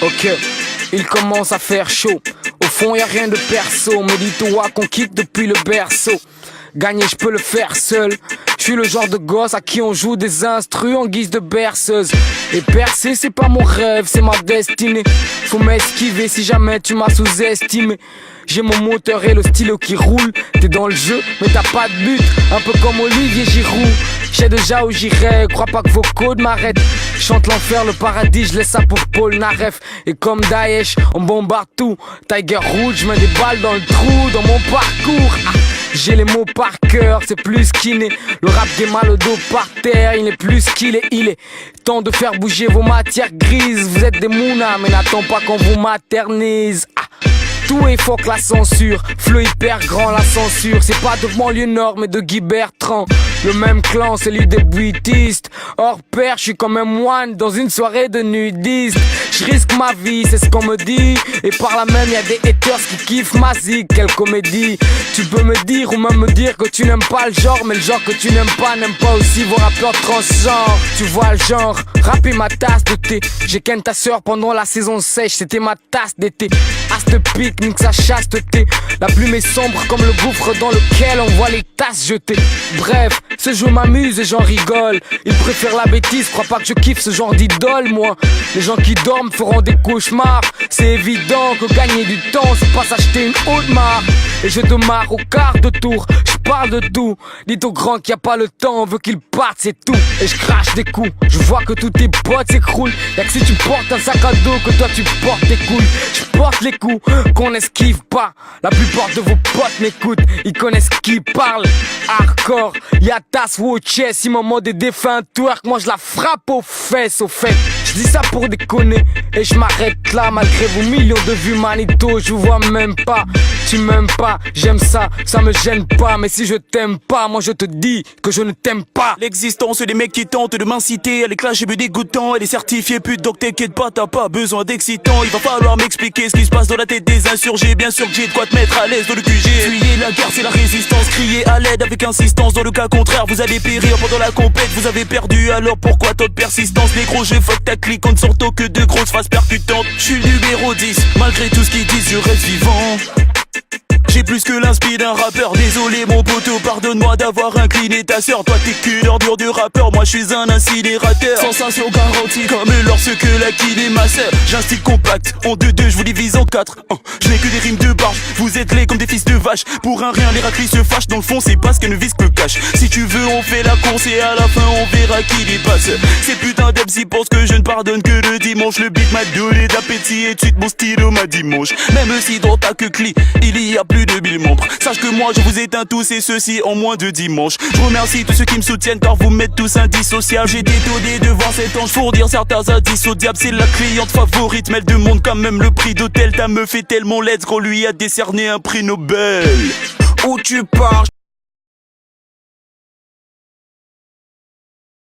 Ok, il commence à faire chaud. Au fond y'a rien de perso, mais dis-toi qu'on kick depuis le berceau. Gagner je peux le faire seul. Je suis le genre de gosse à qui on joue des instrus en guise de berceuse. Et percer c'est pas mon rêve, c'est ma destinée. Faut m'esquiver si jamais tu m'as sous-estimé. J'ai mon moteur et le stylo qui roule. T'es dans le jeu mais t'as pas de but. Un peu comme Olivier Giroud. J'sais déjà où j'irai, crois pas que vos codes m'arrêtent. Chante l'enfer, le paradis, je laisse ça pour Paul Naref. Et comme Daesh, on bombarde tout. Tiger Rouge, je mets des balles dans le trou. Dans mon parcours, j'ai les mots par cœur, c'est plus kiné. Le rap des mal au dos par terre, il est plus qu'il est. Il est temps de faire bouger vos matières grises. Vous êtes des mounas, mais n'attends pas qu'on vous maternise. Tout est faux que la censure, fleu hyper grand la censure. C'est pas de banlieue nord mais de Guy Bertrand. Le même clan, celui des buitistes. Hors pair, je suis comme un moine dans une soirée de nudistes. Je risque ma vie, c'est ce qu'on me dit. Et par là même y'a des haters qui kiffent ma zik. Quelle comédie. Tu peux me dire ou même me dire que tu n'aimes pas le genre. Mais le genre que tu n'aimes pas n'aime pas aussi vos rappeurs transgenres. Tu vois le genre, rapper ma tasse de thé. J'ai ken ta sœur pendant la saison sèche, c'était ma tasse d'été. As de pique, nique sa chasteté. La plume est sombre comme le gouffre dans lequel on voit les tasses jetées. Bref, ce jeu m'amuse et j'en rigole. Ils préfèrent la bêtise, crois pas que je kiffe ce genre d'idole moi. Les gens qui dorment feront des cauchemars. C'est évident que gagner du temps c'est pas s'acheter une haute marque. Et je te marre au quart de tour, je parle de tout. Dites aux grands qu'il y a pas le temps, on veut qu'ils partent c'est tout. Et je crache des coups, je vois que tous tes potes s'écroulent. Y'a que si tu portes un sac à dos que toi tu portes tes couilles. Je porte les coups qu'on esquive pas. La plupart de vos potes m'écoutent, ils connaissent qui parle. Hardcore, y'a tasse ou au chest. Si maman des défunts twerk, moi je la frappe aux fesses au fait. Je dis ça pour déconner et je m'arrête là. Malgré vos millions de vues Manito, je vous vois même pas. Tu m'aimes pas, j'aime ça, ça me gêne pas. Mais si je t'aime pas, moi je te dis que je ne t'aime pas. L'existence des mecs qui tentent de m'inciter à l'éclat, j'ai bu dégoûtant. Elle est certifiée pute donc t'inquiète pas, t'as pas besoin d'excitant. Il va falloir m'expliquer ce qui se passe dans la tête des insurgés. Bien sûr que j'ai de quoi te mettre à l'aise dans le QG. Fuyez la guerre, c'est la résistance. Criez à l'aide avec insistance. Dans le cas contraire, vous allez périr pendant la compète. Vous avez perdu, alors pourquoi tant de persistance? Négro, je fuck ta clique, on ne sortant que de grosses phrases percutantes. Je suis numéro 10, malgré tout ce qu'ils disent, je reste vivant. J'ai plus que l'inspi d'un rappeur. Désolé mon poteau, pardonne-moi d'avoir incliné ta sœur. Toi t'es qu'une ordure de rappeur, moi je suis un incinérateur. Sensation garantie comme lorsque la kill est ma sœur. J'ai un style compact, en 2-2 je vous divise en 4. Je n'ai que des rimes de barge, vous êtes laids comme des fils de vache. Pour un rien les raclis se fâchent, dans le fond c'est parce qu'elle ne vise que le cash. Si tu veux on fait la course et à la fin on verra qui dépasse. Ces putains d'abs ils pensent que je ne pardonne que le dimanche. Le beat m'a donné d'appétit et de suite mon stylo m'a dimanche. Même si dans ta queue cli il y a plus de 1000 membres. Sache que moi je vous éteins tous et ceci en moins de dimanche. Je remercie tous ceux qui me soutiennent car vous m'êtes tous indissociables. J'ai détonné de voir cet ange fourdir certains indices au diable. C'est la cliente favorite mais elle demande quand même le prix d'hôtel. Ta meuf est tellement let's gros lui a décerné un prix Nobel. Où tu pars?